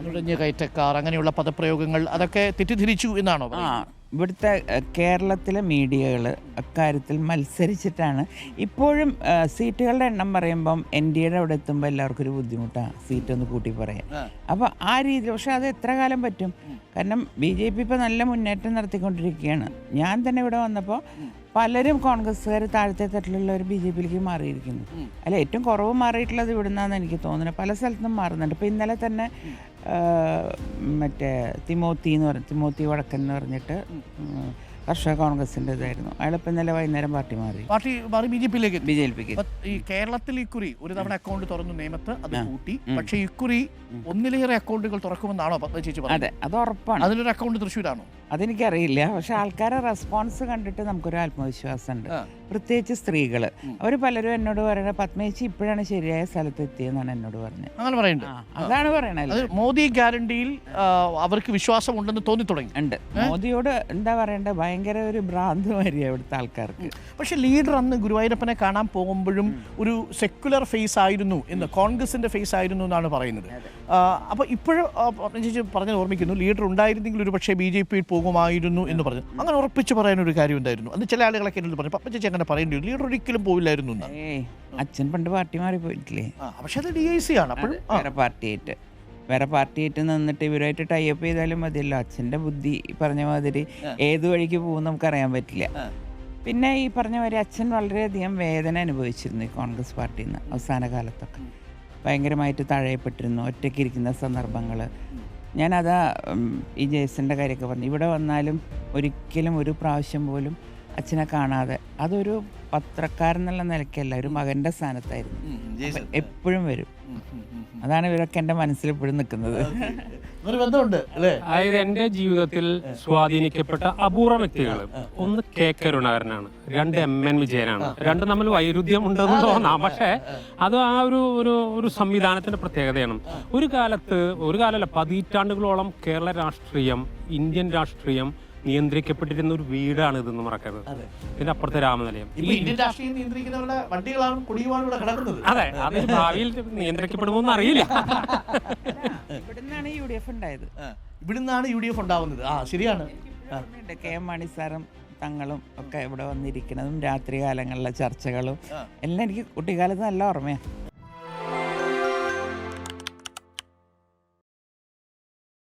നുഴഞ്ഞു കയറ്റക്കാർ അങ്ങനെയുള്ള പദപ്രയോഗങ്ങൾ അതൊക്കെ തെറ്റിദ്ധരിച്ചു എന്നാണോ? ഇവിടുത്തെ കേരളത്തിലെ മീഡിയകൾ അക്കാര്യത്തിൽ മത്സരിച്ചിട്ടാണ് ഇപ്പോഴും സീറ്റുകളുടെ എണ്ണം പറയുമ്പം എൻ ഡി എയുടെ അവിടെ എത്തുമ്പോൾ എല്ലാവർക്കും ഒരു ബുദ്ധിമുട്ടാണ് സീറ്റൊന്ന് കൂട്ടി പറയാൻ. അപ്പോൾ ആ രീതിയിൽ പക്ഷെ അത് എത്ര കാലം പറ്റും? കാരണം BJP ഇപ്പോൾ നല്ല മുന്നേറ്റം നടത്തിക്കൊണ്ടിരിക്കുകയാണ്. ഞാൻ തന്നെ ഇവിടെ വന്നപ്പോൾ പലരും കോൺഗ്രസ്സുകാർ താഴത്തെ തട്ടിലുള്ളവർ BJPയിലേക്ക് മാറിയിരിക്കുന്നു. അല്ല, ഏറ്റവും കുറവ് മാറിയിട്ടുള്ളത് ഇവിടുന്നാന്ന് എനിക്ക് തോന്നുന്നത്. പല സ്ഥലത്തും മാറുന്നുണ്ട്. ഇപ്പോൾ ഇന്നലെ തന്നെ മറ്റേ തിമോത്തി വടക്കൻ എന്ന് പറഞ്ഞിട്ട് കർഷക കോൺഗ്രസിൻ്റെ ഇതായിരുന്നു. അയാളിപ്പോൾ ഇന്നലെ വൈകുന്നേരം പാർട്ടി മാറി BJPയിലേക്ക്. ഈ കേരളത്തിൽ ഇക്കുറി ഒരു തവണ അക്കൗണ്ട് തുറന്നു നിയമത്ത് അത് കൂട്ടി. പക്ഷേ ഇക്കുറി ഒന്നിലേറെ അക്കൗണ്ടുകൾ തുറക്കുമെന്നാണോ ചേച്ചി പറഞ്ഞത്? അതെ, അത് ഉറപ്പാണ്. അതിലൊരു അക്കൗണ്ട് തൃശ്ശൂരാണോ? അതെനിക്കറിയില്ല. പക്ഷെ ആൾക്കാരെ റെസ്പോൺസ് കണ്ടിട്ട് നമുക്കൊരു ആത്മവിശ്വാസമുണ്ട്. പ്രത്യേകിച്ച് സ്ത്രീകൾ. അവർ പലരും എന്നോട് പറയുന്നത് പത്മേച്ചി ഇപ്പോഴാണ് ശരിയായ സ്ഥലത്ത് എത്തിയെന്നാണ് എന്നോട് പറഞ്ഞത്. അങ്ങനെ പറയുന്നുണ്ട്. അതാണ് പറയണത്. മോദി ഗ്യാരണ്ടിയിൽ അവർക്ക് വിശ്വാസം ഉണ്ടെന്ന് തോന്നി തുടങ്ങി. ഉണ്ട്. മോദിയോട് എന്താ പറയണ്ടത്, ഭയങ്കര ഒരു ഭ്രാന്തമായിരിക്കും ഇവിടുത്തെ ആൾക്കാർക്ക്. പക്ഷെ ലീഡർ അന്ന് ഗുരുവായൂരപ്പനെ കാണാൻ പോകുമ്പോഴും ഒരു സെക്യുലർ ഫേസ് ആയിരുന്നു എന്ന്, കോൺഗ്രസിന്റെ ഫേസ് ആയിരുന്നു എന്നാണ് പറയുന്നത്. അപ്പോൾ ഇപ്പോഴും ചേച്ചി പറഞ്ഞത് ഓർമ്മിക്കുന്നു, ലീഡർ ഉണ്ടായിരുന്നെങ്കിൽ ഒരു പക്ഷേ BJPയിൽ പോകുമായിരുന്നു എന്ന് പറഞ്ഞു. അങ്ങനെ ഉറപ്പിച്ച് പറയാനൊരു കാര്യം ഉണ്ടായിരുന്നു. അന്ന് ചില ആളുകളൊക്കെ എന്നോട് പറഞ്ഞു, പപ്പ ചേച്ചി അങ്ങനെ പറയേണ്ടി വരും, ലീഡർ ഒരിക്കലും പോയില്ലായിരുന്നു എന്ന്. അച്ഛൻ പണ്ട് പാർട്ടി മാറി പോയിട്ടില്ലേ? പക്ഷെ അത് DIC ആണ്. അപ്പോഴും വേറെ പാർട്ടിയായിട്ട് നിന്നിട്ട് ഇവരുമായിട്ട് ടൈപ്പ് ചെയ്താലും മതിയല്ലോ. അച്ഛൻ്റെ ബുദ്ധി പറഞ്ഞ മാതിരി ഏത് വഴിക്ക് പോകും നമുക്കറിയാൻ പറ്റില്ല. പിന്നെ ഈ പറഞ്ഞ മാതിരി അച്ഛൻ വളരെയധികം വേദന അനുഭവിച്ചിരുന്നു ഈ കോൺഗ്രസ് പാർട്ടിയിൽ നിന്ന്. അവസാന കാലത്തൊക്കെ ഭയങ്കരമായിട്ട് തഴയപ്പെട്ടിരുന്നു, ഒറ്റയ്ക്കിരിക്കുന്ന സന്ദർഭങ്ങൾ. ഞാനതാ ഈ ജേസൻ്റെ കാര്യമൊക്കെ പറഞ്ഞു. ഇവിടെ വന്നാലും ഒരിക്കലും ഒരു പ്രാവശ്യം പോലും അച്ഛനെ കാണാതെ, അതൊരു പത്രക്കാരൻ എന്നുള്ള നിലയ്ക്കല്ല, ഒരു മകൻ്റെ സ്ഥാനത്തായിരുന്നു. എപ്പോഴും വരും. അതാണ് ഇവരൊക്കെ എൻ്റെ മനസ്സിൽ എപ്പോഴും നിൽക്കുന്നത്. അതായത് എൻ്റെ ജീവിതത്തിൽ സ്വാധീനിക്കപ്പെട്ട അപൂർവ വ്യക്തികൾ, ഒന്ന് K കരുണാകരനാണ്, രണ്ട് MN വിജയനാണ്. രണ്ട് തമ്മിൽ വൈരുദ്ധ്യം ഉണ്ടെന്ന് തോന്നാം, പക്ഷേ അത് ആ ഒരു സംവിധാനത്തിന്റെ പ്രത്യേകതയാണ്. ഒരു കാലമല്ല, പതിറ്റാണ്ടുകളോളം കേരള രാഷ്ട്രീയം, ഇന്ത്യൻ രാഷ്ട്രീയം നിയന്ത്രിക്കപ്പെട്ടിരുന്ന ഒരു വീടാണ് ഇതെന്ന് മറക്കരുത്. ഇതിന്റെ അപ്പുറത്തെ രാമനിലയം. അതെ, അത് ഭാവിയിൽ നിയന്ത്രിക്കപ്പെടുമോന്ന് അറിയില്ല. ഇവിടുന്നാണ് UDF ഉണ്ടാവുന്നത്. ശരിയാണ്. KM മാണി സാറും തങ്ങളും ഒക്കെ ഇവിടെ വന്നിരിക്കുന്നതും രാത്രി കാലങ്ങളിലെ ചർച്ചകളും എല്ലാം എനിക്ക് കുട്ടിക്കാലത്ത് നല്ല ഓർമ്മയാണ്.